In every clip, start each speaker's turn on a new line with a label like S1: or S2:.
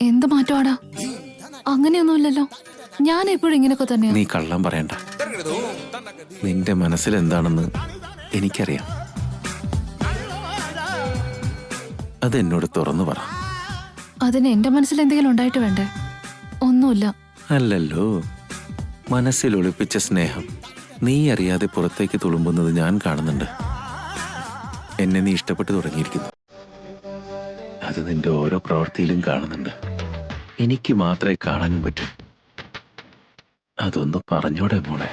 S1: എന്ത് മാറ്റമാടാ? അങ്ങനെയൊന്നുമില്ലല്ലോ. ഞാൻ എപ്പോഴും ഇങ്ങനെയൊക്കെ തന്നെയാ.
S2: നീ കള്ളം പറയണ്ട. നിന്റെ മനസ്സിൽ എന്താണെന്ന് എനിക്കറിയാം. അതെന്നോട് തുറന്നു പറ.
S1: അതിന് എന്റെ മനസ്സിൽ എന്തെങ്കിലും ഉണ്ടായിട്ട് വേണ്ടേ? ഒന്നുമില്ല.
S2: അല്ലല്ലോ, മനസ്സിൽ ഒളിപ്പിച്ച സ്നേഹം നീ അറിയാതെ പുറത്തേക്ക് തുളുമ്പുന്നത് ഞാൻ കാണുന്നുണ്ട്. എന്നെ നീ ഇഷ്ടപ്പെട്ടു തുടങ്ങിയിരിക്കുന്നു. അത് നിന്റെ ഓരോ പ്രവൃത്തിയിലും കാണുന്നുണ്ട്. എനിക്ക് മാത്രമേ കാണാനും പറ്റൂ. അതൊന്ന് പറഞ്ഞൂടെ മോളെ?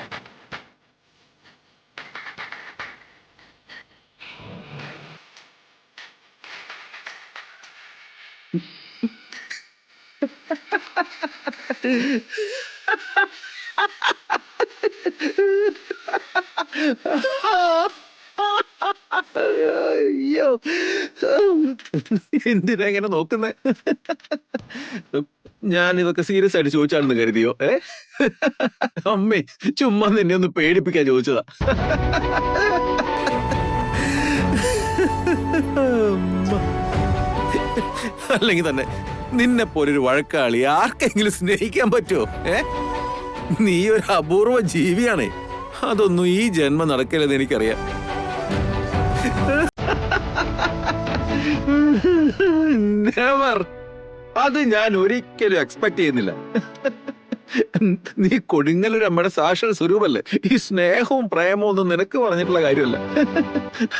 S2: അയ്യോ, എന്തിനാ ഇങ്ങനെ നോക്കുന്നേ? ഞാൻ ഇതൊക്കെ സീരിയസ് ആയിട്ട് ചോദിച്ചാണെന്ന് കരുതിയോ? അമ്മേ, ചുമ്മാ നിന്നെ ഒന്ന് പേടിപ്പിക്കാൻ ചോദിച്ചതാ. അല്ലെങ്കിൽ തന്നെ നിന്നെ പോലൊരു വഴക്കാളി ആർക്കെങ്കിലും സ്നേഹിക്കാൻ പറ്റുമോ? നീ ഒരു അപൂർവ ജീവിയാണേ. അതൊന്നും ഈ ജന്മം നടക്കരുത് എനിക്കറിയാം. നെവർ. അത് ഞാൻ ഒരിക്കലും എക്സ്പെക്ട് ചെയ്യുന്നില്ല. നീ കൊടുങ്ങല്ലൊരു അമ്മയുടെ സാക്ഷാൽ സ്വരൂപല്ലേ. ഈ സ്നേഹവും പ്രേമവും ഒന്നും നിനക്ക് പറഞ്ഞിട്ടുള്ള കാര്യമല്ല.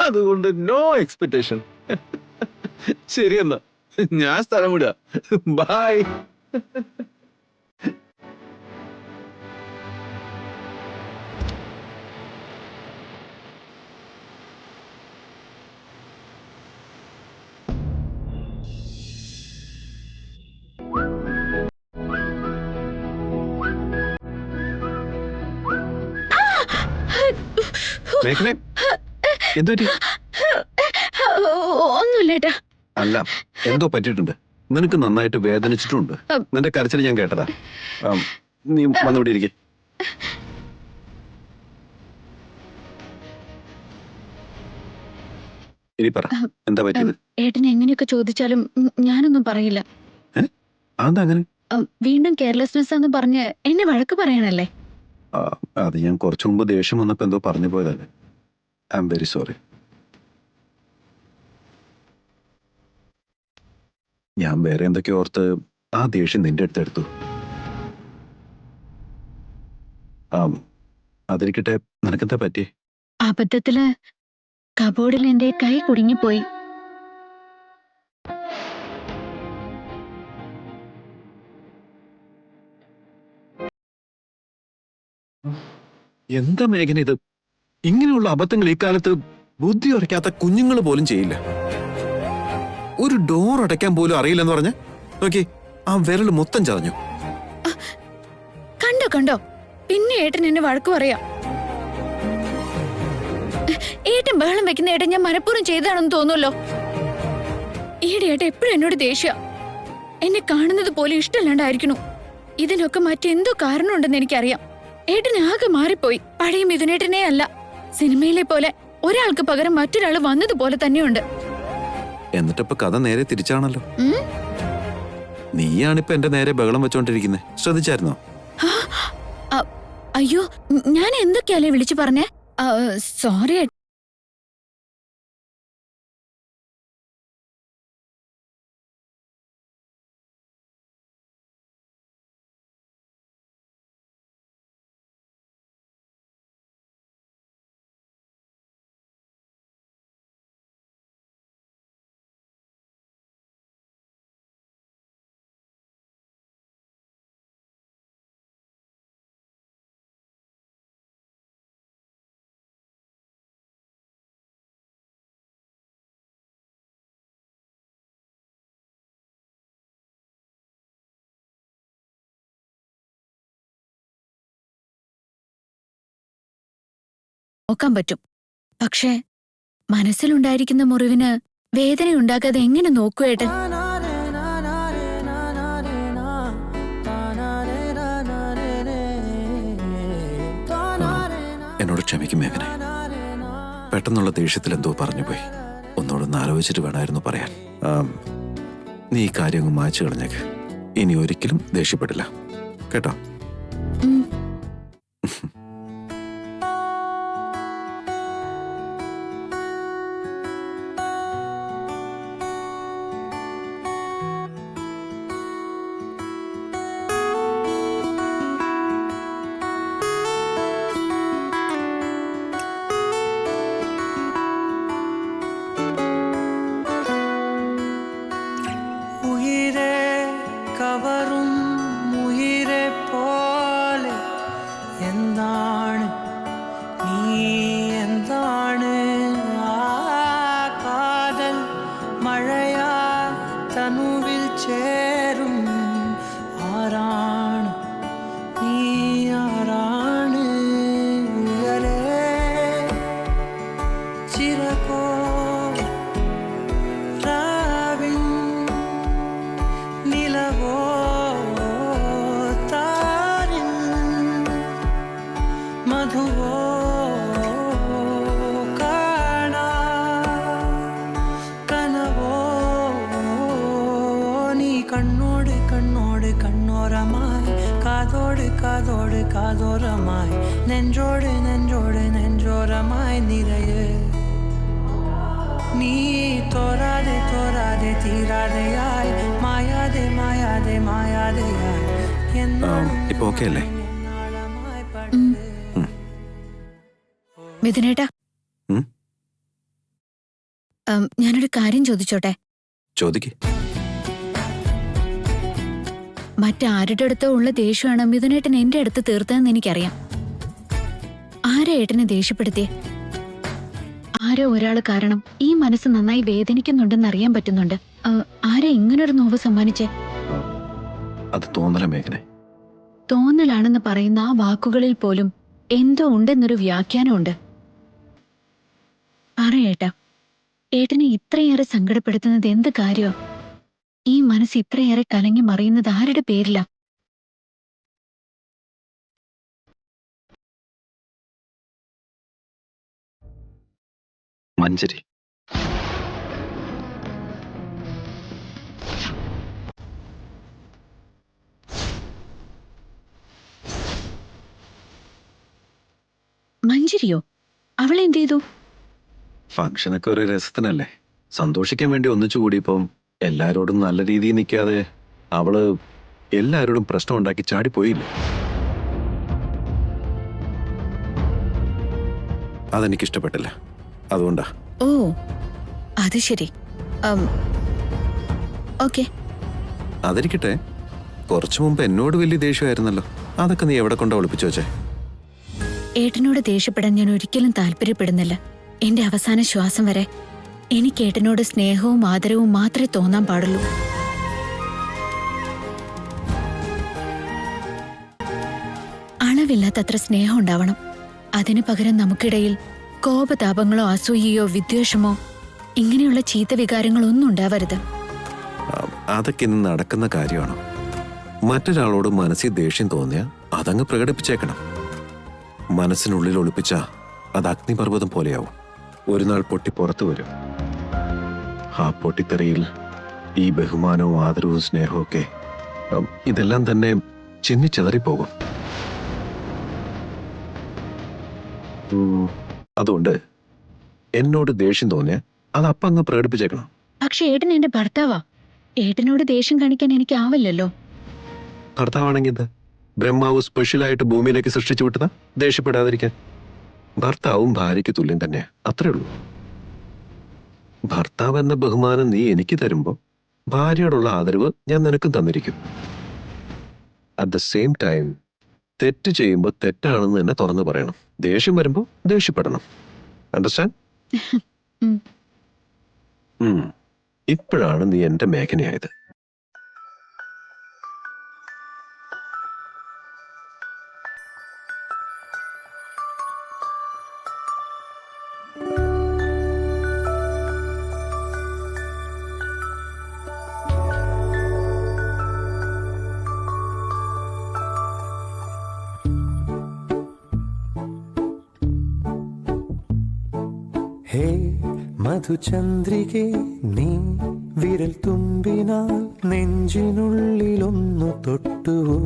S2: അതുകൊണ്ട് നോ എക്സ്പെക്ടേഷൻ. ശരിയെന്നാ, ഞാൻ സ്ഥലം വിടുക. ബൈ.
S1: ഒന്നുമില്ലേട്ടാ.
S3: അല്ല, എന്തോ പറ്റിയിട്ടുണ്ട്. നിനക്ക് നന്നായിട്ട് വേദനിച്ചിട്ടുണ്ട്. നിന്റെ കരച്ചിൽ ഞാൻ കേട്ടതാ. നീ വന്നുകൂടി ഇരിക്കെ. ഇനി പറ, എന്താ പറ്റിയത്?
S1: ഏട്ടൻ എങ്ങനെയൊക്കെ ചോദിച്ചാലും ഞാനൊന്നും പറയില്ല.
S3: അതെന്താ അങ്ങനെ?
S1: വീണ്ടും കെയർലെസ്നെസ് എന്ന് പറഞ്ഞ് എന്നെ വഴക്ക് പറയാനല്ലേ?
S3: അത് ഞാൻ കുറച്ചു മുമ്പ് ദേഷ്യം വന്നപ്പോ എന്തോ പറഞ്ഞു പോയതല്ലേ. I am very sorry. ഞാൻ വേറെ എന്തൊക്കെ ഓർത്ത് ആ ദേഷ്യം നിന്റെ അടുത്തെടുത്തു. അതിരിക്കട്ടെ, നിനക്കെന്താ പറ്റി?
S1: അബദ്ധത്തില് കബോർഡിൽ എന്റെ കൈ കുടുങ്ങിപ്പോയി.
S3: എന്താ മേഘന ഇത്? ഇങ്ങനെയുള്ള അബദ്ധങ്ങൾ ഈ കാലത്ത് ബുദ്ധി ഉറയ്ക്കാത്ത കുഞ്ഞുങ്ങൾ പോലും ചെയ്യില്ല. ഒരു ഡോർ അടയ്ക്കാൻ പോലും അറിയില്ലെന്ന് പറഞ്ഞ നോക്കി, ആ വിരൽ മൊത്തം ചതഞ്ഞു.
S1: കണ്ടോ കണ്ടോ, പിന്നെ ഏട്ടൻ എന്നെ വഴക്ക് പറയാ. ഏട്ടൻ ബഹളം വെക്കുന്ന ഏട്ടൻ ഞാൻ മനഃപൂർവ്വം ചെയ്താണെന്ന് തോന്നുമല്ലോ. ഈയിടെയായിട്ട് എപ്പോഴും എന്നോട് ദേഷ്യ. എന്നെ കാണുന്നത് പോലെ ഇഷ്ടമല്ലാണ്ടായിരിക്കണു. ഇതിനൊക്കെ മറ്റെന്തോ കാരണമുണ്ടെന്ന് എനിക്കറിയാം. ഏട്ടൻ ആകെ മാറിപ്പോയി. പഴയ മിഥുനേട്ടനെ അല്ല. സിനിമയിലെ പോലെ ഒരാൾക്ക് പകരം മറ്റൊരാൾ വന്നതുപോലെ തന്നെയുണ്ട്.
S3: എന്നിട്ടിപ്പോ കഥ നേരെ തിരിച്ചാണല്ലോ. നീയാണിപ്പോ എന്റെ നേരെ ബഹളം വെച്ചോണ്ടിരിക്കുന്നത്. ശ്രദ്ധിച്ചായിരുന്നോ?
S1: അയ്യോ, ഞാൻ എന്തൊക്കെയല്ലേ വിളിച്ചു പറഞ്ഞേ? സോറി. നോക്കാൻ പറ്റും. പക്ഷേ മനസ്സിലുണ്ടായിരിക്കുന്ന മുറിവിന് വേദനയുണ്ടാക്കാതെ എങ്ങനെ നോക്കൂ ഏട്ടൻ?
S3: എന്നോട് ക്ഷമിക്കും മേഘനെ. പെട്ടെന്നുള്ള ദേഷ്യത്തിൽ എന്തോ പറഞ്ഞുപോയി. ഒന്നോടൊന്ന് ആലോചിച്ചിട്ട് വേണമായിരുന്നു പറയാൻ. നീ ഈ കാര്യം അങ്ങ് മായ്ച്ചു കളഞ്ഞേക്ക്. ഇനി ഒരിക്കലും ദേഷ്യപ്പെടില്ല കേട്ടോ.
S1: ഉം.
S4: ഉയിരേ കവറും ഉയിരെ പോലെ എന്താണ് നീ എന്താണ് ആ കാതൽ മഴയാ തനുവിൽ ചേരും ആരാണ് നീ ആരാണ് ഉയരേ ചിരകോ രാവിൻ നിലവോ താരിൻ മധുവോ കാണാ കനവോ നീ കണ്ണോട് കണ്ണോട് കണ്ണോരമായി കാതോട് കാതോട് കാതോരമായി നെഞ്ചോട് നെഞ്ചോട് നെഞ്ചോരമായി നിറയെ നീ തോരാതെ തോരാതെ തീരാതെയായി മായാതെ മായാതെ മായാതെയായി
S3: ഇപ്പൊ ഓക്കെ അല്ലേ?
S1: മിഥുനേട്ടാ,
S3: ഉം?
S1: ഞാനൊരു കാര്യം ചോദിച്ചോട്ടെ?
S3: ചോദിക്ക്.
S1: മറ്റാരുടെ അടുത്തോ ഉള്ള ദേഷ്യമാണ് മിഥുനേട്ടൻ എന്റെ അടുത്ത് തീർത്തതെന്ന് എനിക്കറിയാം. ആരാ ഏട്ടനെ ദേഷ്യപ്പെടുത്തിയേ? ആരോ ഒരാള് കാരണം ഈ മനസ്സ് നന്നായി വേദനിക്കുന്നുണ്ടെന്ന് അറിയാൻ പറ്റുന്നുണ്ട്. ആരാ ഇങ്ങനൊരു നോവ് സമ്മാനിച്ചേ?
S3: അത് തോന്നല മേഘനെ.
S1: തോന്നലാണെന്ന് പറയുന്ന ആ വാക്കുകളിൽ പോലും എന്തോ ഉണ്ടെന്നൊരു വ്യാഖ്യാനമുണ്ട്. പറയേട്ടാ, ഏട്ടനെ ഇത്രയേറെ സങ്കടപ്പെടുത്തുന്നത് എന്ത് കാര്യോ? ഈ മനസ്സ് ഇത്രയേറെ കലങ്ങി മറിയുന്നത് ആരുടെ പേരിലാ?
S3: മഞ്ജരി.
S1: മഞ്ജരിയോ? അവളെന്ത് ചെയ്തു?
S3: ഫംഗ്ഷനൊക്കെ ഒരു രസത്തിനല്ലേ, സന്തോഷിക്കാൻ വേണ്ടി ഒന്നിച്ചു കൂടിയപ്പം എല്ലാരോടും നല്ല രീതിയിൽ നിൽക്കാതെ അവള് എല്ലാരോടും പ്രശ്നം ഉണ്ടാക്കി ചാടിപ്പോയില്ലേ. അതെനിക്കിഷ്ടപ്പെട്ടില്ല, അതുകൊണ്ടാ.
S1: ഓ, അത് ശരി. ഓക്കെ.
S3: അതിരിക്കട്ടെ, കുറച്ചു മുമ്പ് എന്നോട് വലിയ ദേഷ്യമായിരുന്നല്ലോ, അതൊക്കെ നീ എവിടെ കൊണ്ടാ ഒളിപ്പിച്ചു വെച്ചേ?
S1: ഏട്ടനോട് ദേഷ്യപ്പെടാൻ ഞാൻ ഒരിക്കലും താല്പര്യപ്പെടുന്നില്ല. എന്റെ അവസാന ശ്വാസം വരെ എനിക്ക് ഏട്ടനോട് സ്നേഹവും ആദരവും മാത്രമേ തോന്നാൻ പാടുള്ളൂ. അളവില്ലാത്തത്ര സ്നേഹം ഉണ്ടാവണം. അതിനു പകരം നമുക്കിടയിൽ കോപതാപങ്ങളോ അസൂയയോ വിദ്വേഷമോ ഇങ്ങനെയുള്ള ചീത്ത വികാരങ്ങളൊന്നും ഉണ്ടാവരുത്.
S3: അതൊക്കെ ഇന്ന് നടക്കുന്ന കാര്യമാണോ? മറ്റൊരാളോട് മനസ്സിൽ ദേഷ്യം തോന്നിയാൽ അതങ്ങ് പ്രകടിപ്പിച്ചേക്കണം. മനസ്സിനുള്ളിൽ ഒളിപ്പിച്ച അത് അഗ്നിപർവ്വതം പോലെയാവും. ഒരു നാൾ പൊട്ടി പുറത്തു വരും. ആ പൊട്ടിത്തെറിയിൽ ഈ ബഹുമാനവും ആദരവും സ്നേഹവും ഒക്കെ ഇതെല്ലാം തന്നെ ചിന്നിച്ചെതറിപ്പോകും. അതുകൊണ്ട് എന്നോട് ദേഷ്യം തോന്നിയാൽ അത് അപ്പം അങ്ങ് പ്രകടിപ്പിച്ചേക്കണം.
S1: പക്ഷെ ഏട്ടൻ എന്റെ ഭർത്താവാ. ഏട്ടനോട് ദേഷ്യം കാണിക്കാൻ എനിക്ക് ആവില്ലല്ലോ.
S3: ഭർത്താവാണെങ്കിൽ എന്താ, ബ്രഹ്മാവ് സ്പെഷ്യലായിട്ട് ഭൂമിയിലേക്ക് സൃഷ്ടിച്ചു വിട്ടതാ ദേഷ്യപ്പെടാതിരിക്കാൻ? ഭർത്താവും ഭാര്യയ്ക്ക് തുല്യം തന്നെയാ, അത്രേ ഉള്ളൂ. ഭർത്താവ് എന്ന ബഹുമാനം നീ എനിക്ക് തരുമ്പോ ഭാര്യയോടുള്ള ആദരവ് ഞാൻ നിനക്കും തന്നിരിക്കും. അറ്റ് ദ സെയിം ടൈം തെറ്റ് ചെയ്യുമ്പോൾ തെറ്റാണെന്ന് തന്നെ തുറന്നു പറയണം. ദേഷ്യം വരുമ്പോ ദേഷ്യപ്പെടണം. അണ്ടർസ്റ്റാൻഡ്? ഇപ്പോഴാണ് നീ എന്റെ മേഖനയായത്.
S4: ഹേ മധുചന്ദ്രികെ നീ വിരൽ തുമ്പിനാൽ നെഞ്ചിനുള്ളിലൊന്നു തൊട്ടുവോ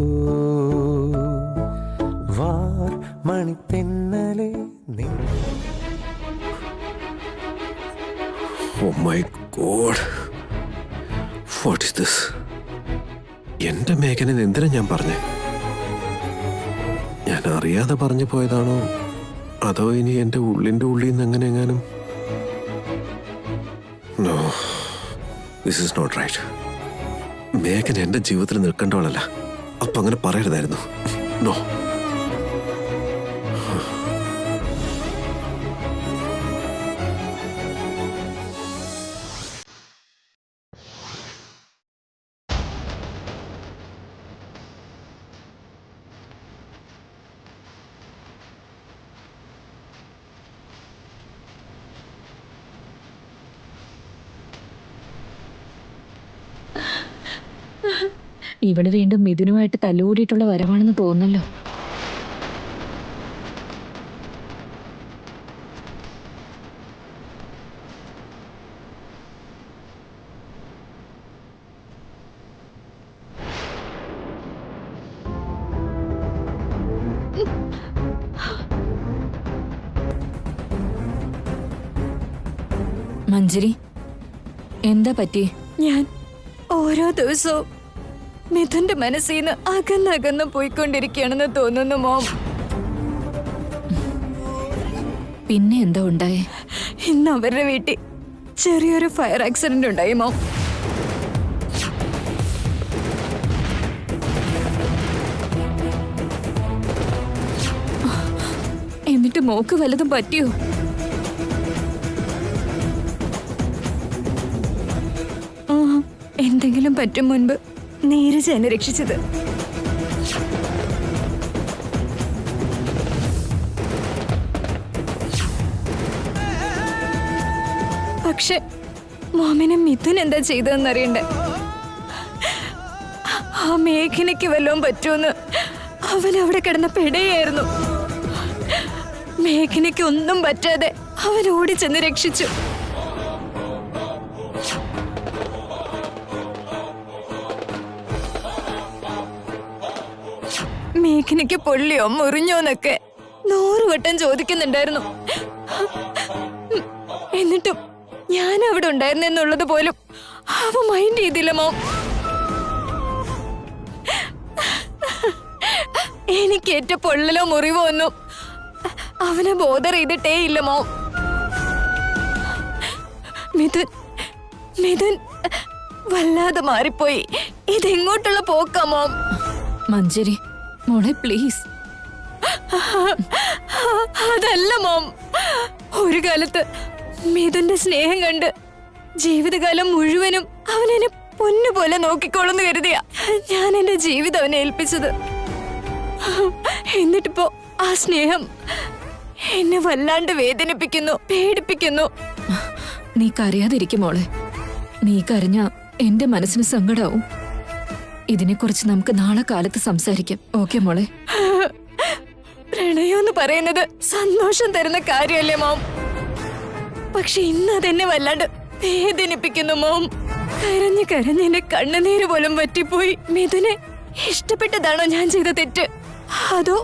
S4: വാർ മണിത്തെന്നലെ
S3: Oh my God. What is this? എന്റെ മേഘനെ എന്തിനാ ഞാൻ പറഞ്ഞേ? ഞാൻ അറിയാതെ പറഞ്ഞു പോയതാണോ അതോ ഇനി എന്റെ ഉള്ളിന്റെ ഉള്ളിൽ നിന്ന് എങ്ങനെ എങ്ങാനും? No, this is not right. മേഘൻ എന്റെ ജീവിതത്തിൽ നിൽക്കേണ്ടവളല്ല. അപ്പൊ അങ്ങനെ പറയരുതായിരുന്നു. No.
S5: ഇവള് വീണ്ടും മിഥുനുമായിട്ട് തല്ലുകൂടിയിട്ടുള്ള വരവാണെന്ന് തോന്നല്ലോ. മഞ്ജരി, എന്താ പറ്റി?
S1: ഞാൻ ഓരോ ദിവസവും മിഥുന്റെ മനസ്സിൽ നിന്ന് അകന്നകന്ന് പോയിക്കൊണ്ടിരിക്കുകയാണെന്ന് തോന്നുന്നു മോം.
S5: പിന്നെ എന്താ ഉണ്ടായേ?
S1: ഇന്ന് അവരുടെ വീട്ടിൽ ചെറിയൊരു ഫയർ ആക്സിഡന്റ് ഉണ്ടായി മോം.
S5: എന്നിട്ട് മോക്ക് വല്ലതും പറ്റിയോ?
S1: എന്തെങ്കിലും പറ്റും മുൻപ് നീരജ് എന്നെ രക്ഷിച്ചത്. പക്ഷെ മോമിനെ മിഥുൻ എന്താ ചെയ്തതെന്നറിയണ്ടേ? ആ മേഘനയ്ക്ക് വല്ലതും പറ്റുമെന്ന് അവൻ അവിടെ കിടന്ന പെടയായിരുന്നു. മേഘനയ്ക്ക് ഒന്നും പറ്റാതെ അവൻ ഓടിച്ചെന്ന് രക്ഷിച്ചു. മേഘനയ്ക്ക് പൊള്ളിയോ മുറിഞ്ഞോന്നൊക്കെ 100 വട്ടം ചോദിക്കുന്നുണ്ടായിരുന്നു. എന്നിട്ടും ഞാൻ അവിടെ ഉണ്ടായിരുന്നെന്നുള്ളത് പോലും അവ മൈൻഡ് ചെയ്തില്ല മോം. എനിക്കേറ്റ പൊള്ളലോ മുറിവോ ഒന്നും അവനെ ബോധർ ചെയ്തിട്ടേ ഇല്ല മോം. മിഥുൻ വല്ലാതെ മാറിപ്പോയി. ഇതെങ്ങോട്ടുള്ള പോക്കാ മോം?
S5: മഞ്ജരി മോളെ പ്ലീസ്.
S1: അതല്ല മോം, ഒരു കാലത്ത് മിഥുന്റെ സ്നേഹം കണ്ട് ജീവിതകാലം മുഴുവനും അവനെന്നെ പൊന്നുപോലെ നോക്കിക്കോളെന്ന് കരുതിയ ഞാൻ എന്റെ ജീവിതം അവനെ ഏൽപ്പിച്ചത്. എന്നിട്ടിപ്പോ ആ സ്നേഹം എന്നെ വല്ലാണ്ട് വേദനിപ്പിക്കുന്നു, പേടിപ്പിക്കുന്നു.
S5: നീ കരയാതിരിക്കും മോളെ. നീ കരഞ്ഞ എന്റെ മനസ്സിന് സങ്കടാവും. ഇതിനെക്കുറിച്ച് നമുക്ക് നാളെ കാലത്ത് സംസാരിക്കാം. ഓക്കെ മോളെ?
S1: പ്രണയം എന്ന് പറയുന്നത് സന്തോഷം തരുന്ന കാര്യമല്ലേ മോം? പക്ഷെ ഇന്ന് അതെന്നെ വല്ലാണ്ട് വേദനിപ്പിക്കുന്നു മോം. കരഞ്ഞ് കരഞ്ഞ് എന്റെ കണ്ണുനീര് പോലും പറ്റിപ്പോയി. മിഥുനെ ഇഷ്ടപ്പെട്ടതാണോ ഞാൻ ചെയ്ത തെറ്റ്? അതോ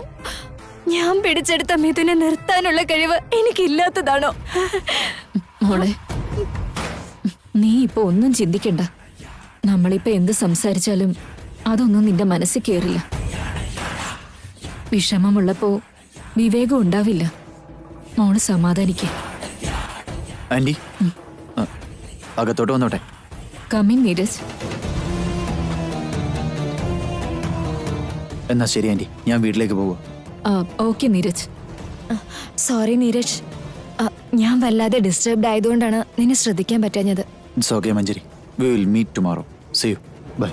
S1: ഞാൻ പിടിച്ചെടുത്ത മിഥുനെ നിർത്താനുള്ള കഴിവ് എനിക്കില്ലാത്തതാണോ?
S5: മോളെ, നീ ഇപ്പൊ ഒന്നും ചിന്തിക്കണ്ട. നമ്മളിപ്പോ എന്ത് സംസാരിച്ചാലും അതൊന്നും നിന്റെ മനസ്സിൽ കേറില്ല. വിഷമമുള്ളപ്പോ വിവേകം ഉണ്ടാവില്ല. മോള് സമാധാനിക്കേ.
S6: ആന്റി, അകത്തോട്ട് വന്നോട്ടെ.
S5: കമ്മിങ് നീരജ്.
S6: എന്നാ ശരി ആന്റി, ഞാൻ വീട്ടിലേക്ക് പോവാ.
S5: ഓക്കെ നീരജ്.
S1: സോറി നീരജ്, ഞാൻ വല്ലാതെ ഡിസ്റ്റർബ്ഡ് ആയതുകൊണ്ടാണ് നിന്നെ ശ്രദ്ധിക്കാൻ പറ്റാഞ്ഞത്.
S6: It's okay Manjari, we will meet tomorrow. See you. Bye.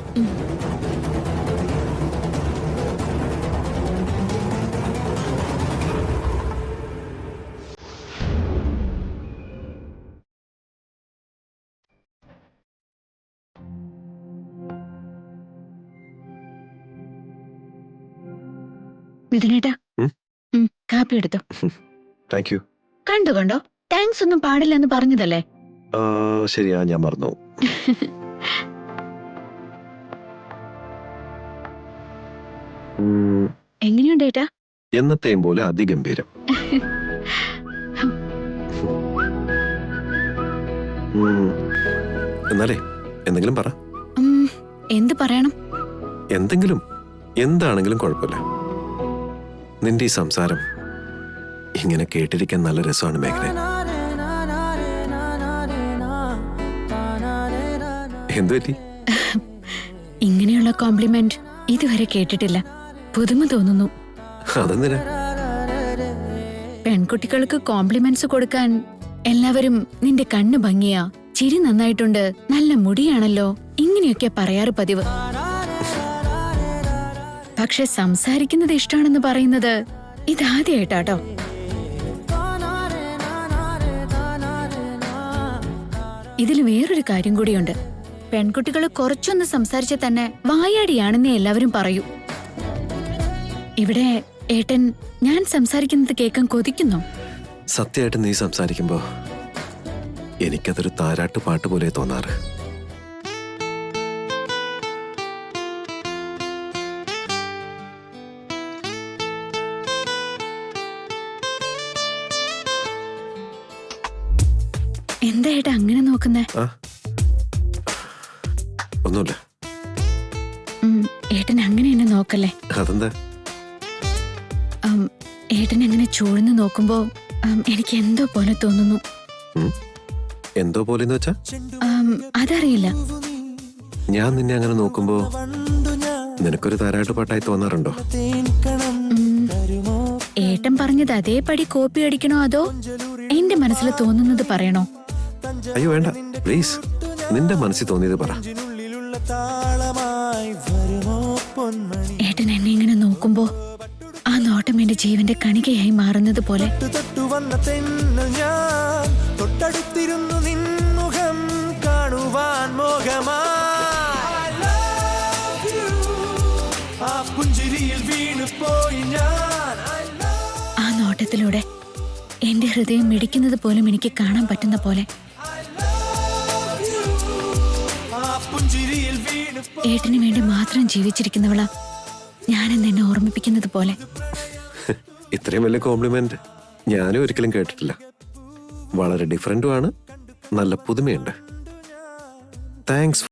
S1: മിഥുനേട്ടാ, കാപ്പി എടുത്തോ.
S3: Thank you.
S1: കണ്ടോ താങ്ക്സ് ഒന്നും പാടില്ലെന്ന് പറഞ്ഞതല്ലേ?
S3: ശരിയാ, ഞാൻ മറന്നു.
S1: എങ്ങനെയുണ്ട് ഏട്ടാ?
S3: എന്നത്തെയും പോലെ അതിഗംഭീരം. എന്നാലേ എന്തെങ്കിലും പറ.
S1: എന്ത് പറയണം?
S3: എന്തെങ്കിലും, എന്താണെങ്കിലും കുഴപ്പമില്ല. നിന്റെ ഈ സംസാരം ഇങ്ങനെ കേട്ടിരിക്കാൻ നല്ല രസമാണ് മേഘന. എന്തു പറ്റി?
S1: ഇങ്ങനെയുള്ള കോംപ്ലിമെന്റ് ഇതുവരെ കേട്ടിട്ടില്ല. പുതുമ തോന്നുന്നു.
S3: അതെന്തിനാ?
S1: പെൺകുട്ടികൾക്ക് കോംപ്ലിമെന്റ്സ് കൊടുക്കാൻ എല്ലാവരും നിന്റെ കണ്ണ് ഭംഗിയാ, ചിരി നന്നായിട്ടുണ്ട്, നല്ല മുടിയാണല്ലോ, ഇങ്ങനെയൊക്കെ പറയാറ് പതിവ്. പക്ഷെ സംസാരിക്കുന്നത് ഇഷ്ടമാണെന്ന് പറയുന്നത് ഇതാദ്യമായിട്ടാട്ടോ. ഇതിൽ വേറൊരു കാര്യം കൂടിയുണ്ട്. പെൺകുട്ടികൾ കുറച്ചൊന്ന് സംസാരിച്ച തന്നെ വായാടിയാണെന്നേ എല്ലാവരും പറയൂ. ഇവിടെ ഏട്ടൻ ഞാൻ സംസാരിക്കുന്നത് കേൾക്കാൻ കൊതിക്കുന്നോ?
S3: സത്യമായിട്ട് നീ സംസാരിക്കുമ്പോ എനിക്കതൊരു താരാട്ട് പാട്ട് പോലെ തോന്നാറ്.
S1: എന്താ ഏട്ടാ അങ്ങനെ നോക്കുന്നേ?
S3: ഒന്നുമില്ല.
S1: ഏട്ടൻ അങ്ങനെ എന്നെ നോക്കല്ലേ.
S3: അതെന്താ?
S1: ഏട്ടൻ അങ്ങനെ ചൂഴ്ന്ന് നോക്കുമ്പോ എനിക്ക് എന്തോ പോലെ തോന്നുന്നു.
S3: എന്തോ പോലെന്ന് വെച്ചാ?
S1: അതറിയില്ല.
S3: ഞാൻ നിന്നെ അങ്ങനെ നോക്കുമ്പോ നിനക്കൊരു താരാട്ട് പാട്ടായി തോന്നാറുണ്ടോ?
S1: ഏട്ടൻ പറഞ്ഞത് അതേപടി കോപ്പി അടിക്കണോ അതോ എന്റെ മനസ്സിൽ തോന്നുന്നത് പറയണോ?
S3: അയ്യോ വേണ്ട, പ്ലീസ്. നിന്റെ മനസ്സിൽ തോന്നിയത് പറ.
S1: ഏട്ടൻ എന്നെ ഇങ്ങനെ നോക്കുമ്പോ ആ നോട്ടം എന്റെ ജീവന്റെ കണികയായി മാറുന്നത് പോലെ.
S4: തൊട്ടടുത്തിരുന്നു നിൻമുഖം കാണുവാൻ
S1: ആ നോട്ടത്തിലൂടെ എന്റെ ഹൃദയം മിടിക്കുന്നത് പോലും എനിക്ക് കാണാൻ പറ്റുന്ന പോലെ. ഏട്ടന് വേണ്ടി മാത്രം ജീവിച്ചിരിക്കുന്നവളാ ഞാനെന്ന് എന്നെ ഓർമ്മിപ്പിക്കുന്നത് പോലെ.
S3: ഇത്രയും വലിയ കോംപ്ലിമെന്റ് ഞാനും ഒരിക്കലും കേട്ടിട്ടില്ല. വളരെ ഡിഫറൻറ്റുമാണ്, നല്ല പുതുമയുണ്ട്. താങ്ക്സ്.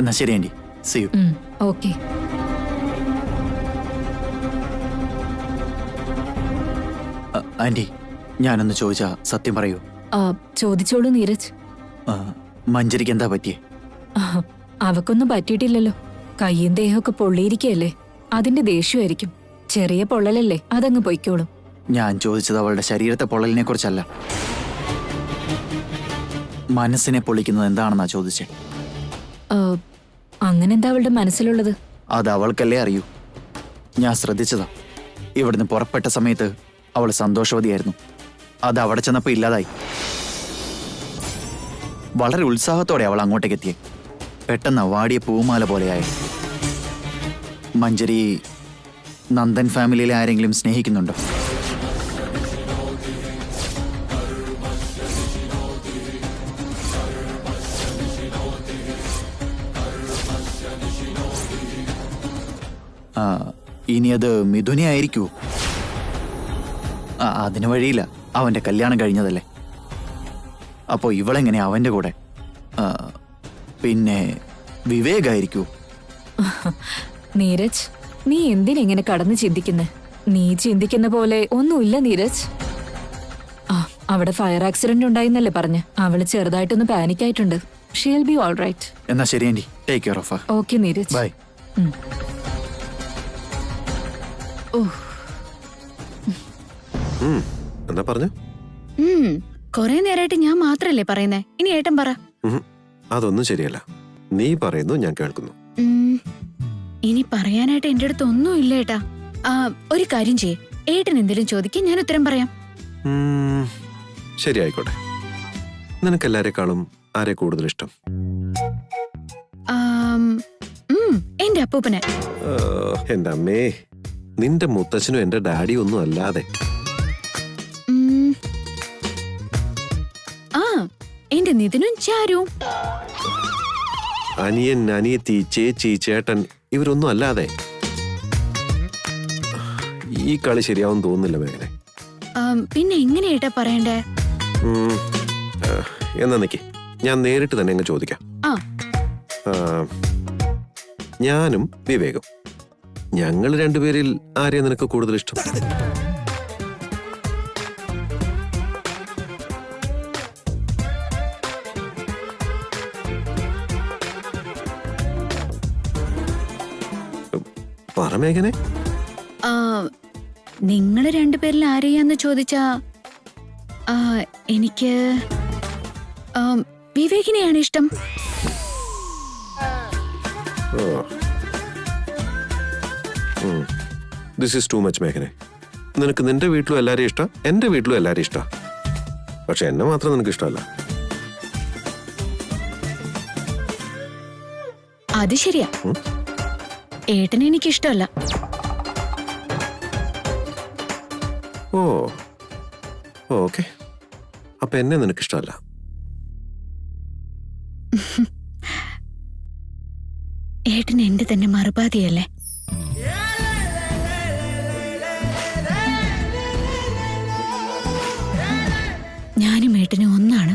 S6: എന്നാ ശരി aunty, see you.
S5: Okay.
S6: Aunty, ഞാനൊന്ന് ചോദിച്ചാ സത്യം പറയൂ?
S5: ചോദിച്ചോളൂ നീരജ്.
S6: മഞ്ജരിക്ക് എന്താ പറ്റിയേ?
S5: അവക്കൊന്നും പറ്റിയിട്ടില്ലല്ലോ. കയ്യും ദേഹമൊക്കെ പൊള്ളിയിരിക്കയല്ലേ, അതിന്റെ ദേഷ്യമായിരിക്കും. ചെറിയ പൊള്ളലല്ലേ, അതങ്ങ് പൊയ്ക്കോളും.
S6: ഞാൻ ചോദിച്ചത് അവളുടെ ശരീരത്തെ പൊള്ളലിനെ കുറിച്ചല്ല, മനസ്സിനെ പൊള്ളിക്കുന്നത് എന്താണെന്നാ ചോദിച്ചേ.
S5: അങ്ങനെന്താ അവളുടെ മനസ്സിലുള്ളത്?
S6: അത് അവൾക്കല്ലേ അറിയൂ. ഞാൻ ശ്രദ്ധിച്ചതാ. ഇവിടുന്ന് പുറപ്പെട്ട സമയത്ത് അവൾ സന്തോഷവതിയായിരുന്നു. അത് അവിടെ ചെന്നപ്പോ ഇല്ലാതായി. വളരെ ഉത്സാഹത്തോടെ അവൾ അങ്ങോട്ടേക്ക് എത്തിയേ. പെട്ടെന്ന് വാടിയ പൂമാല പോലെയായ. മഞ്ജരി നന്ദൻ ഫാമിലിയിലെ ആരെങ്കിലും സ്നേഹിക്കുന്നുണ്ടോ? ഇനി അത് മിഥുനെ ആയിരിക്കൂ? അതിന് വഴിയില്ല, അവന്റെ കല്യാണം കഴിഞ്ഞതല്ലേ. അപ്പോ ഇവളെങ്ങനെ അവന്റെ കൂടെ? പിന്നെ വിവേകായിരിക്കൂ?
S5: നീരജ്, നീ എന്തിനെങ്ങനെ കടന്ന് ചിന്തിക്കുന്നേ? നീ ചിന്തിക്കുന്ന പോലെ ഒന്നുമില്ല നീരജ്. അവിടെ ഫയർ ആക്സിഡന്റ് ഉണ്ടായിന്നല്ലേ പറഞ്ഞ്. അവള് ചെറുതായിട്ടൊന്ന് പാനിക് ആയിട്ടുണ്ട്. She'll be all right.
S6: എന്നാ ശരി aunty, take care of her.
S5: Okay Neeraj,
S6: bye.
S3: എന്താ പറഞ്ഞു?
S1: കൊറേ നേരമായിട്ട് ഞാൻ മാത്രല്ലേ പറയുന്നേ. ഇനി ഏട്ടൻ പറ.
S3: അതൊന്നും ശരിയല്ല. നീ പറയുന്നു, ഞാൻ കേൾക്കുന്നു.
S1: ഉം, ഇനി പറയാനായിട്ട് എന്റെ അടുത്ത് ഒന്നും ഇല്ല ഏട്ടാ. ഒരു കാര്യം ചെയ്യേ, ഏട്ടൻ എന്തെങ്കിലും ചോദിക്കാൻ ഞാൻ ഉത്തരം പറയാം.
S3: ശരി, ആയിക്കോട്ടെ. നിനക്ക് എല്ലാരെക്കാളും ആരെ കൂടുതൽ ഇഷ്ടം?
S1: എന്റെ അപ്പൂപ്പനെ.
S3: എന്റെ അമ്മേ, നിന്റെ മുത്തച്ഛനും എന്റെ ഡാഡിയും ഒന്നും അല്ലാതെ.
S1: എന്റെ നിതിനും ചാരും.
S3: അനിയൻ, അനിയത്തി, ചേച്ചി, ചേട്ടൻ ഇവരൊന്നും അല്ലാതെ. ഈ കളി ശരിയാവും തോന്നുന്നില്ല മേഘനെ.
S1: പിന്നെ എങ്ങനെയായിട്ടാ പറയണ്ടേ?
S3: എന്നാ നിക്ക്, ഞാൻ നേരിട്ട് തന്നെ അങ്ങ് ചോദിക്കാം. ഞാനും വിവേകും, ഞങ്ങൾ രണ്ടുപേരിൽ ആരെയാ നിനക്ക് കൂടുതൽ ഇഷ്ടം? പറ മേഘനെ.
S1: നിങ്ങള് രണ്ടുപേരിൽ ആരെയാന്ന് ചോദിച്ചാ എനിക്ക് വിവേകിനെയാണ് ഇഷ്ടം.
S3: ദിസ് ഈസ് ടു മച്ച് മേഘനെ. നിനക്ക് നിന്റെ വീട്ടിലും എല്ലാരെയും ഇഷ്ടം, എന്റെ വീട്ടിലും എല്ലാരെയും ഇഷ്ടം. പക്ഷെ എന്നെ മാത്രം നിനക്ക് ഇഷ്ടമല്ല.
S1: അത് ശരിയാ, ഏട്ടനെ എനിക്ക് ഇഷ്ടമല്ല.
S3: ഓ, ഓക്കെ. അപ്പൊ എന്നെ നിനക്ക് ഇഷ്ടമല്ല.
S1: ഏട്ടൻ എന്റെ തന്നെ മറുപാതിയല്ലേ? ഞാനും ഏട്ടനും ഒന്നാണ്.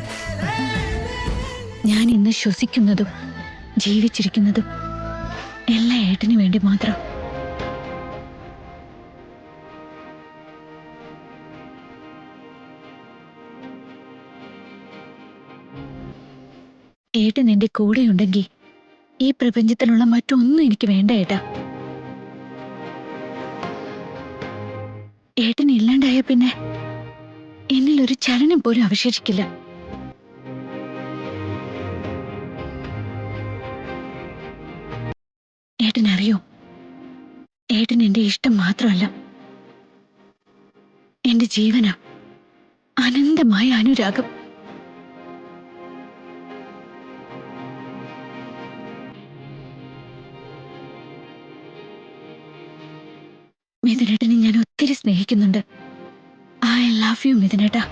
S1: ഞാൻ ഇന്ന് ശ്വസിക്കുന്നതും ജീവിച്ചിരിക്കുന്നതും എല്ലാം ഏട്ടന് വേണ്ടി മാത്രം. ഏട്ടൻ എന്റെ കൂടെയുണ്ടെങ്കിൽ ഈ പ്രപഞ്ചത്തിലുള്ള മറ്റൊന്നും എനിക്ക് വേണ്ട ഏട്ടാ. ഏട്ടൻ ഇല്ലാണ്ടായ പിന്നെ എന്നിൽ ഒരു ചലനം പോലും അവശേഷിക്കില്ല. ഏട്ടൻ അറിയോ, ഏട്ടൻ എന്റെ ഇഷ്ടം മാത്രമല്ല, എന്റെ ജീവന, അനന്തമായ അനുരാഗം. മിഥുനേട്ടനെ ഞാൻ ഒത്തിരി സ്നേഹിക്കുന്നുണ്ട്. I love you മിഥുനേട്ടാ.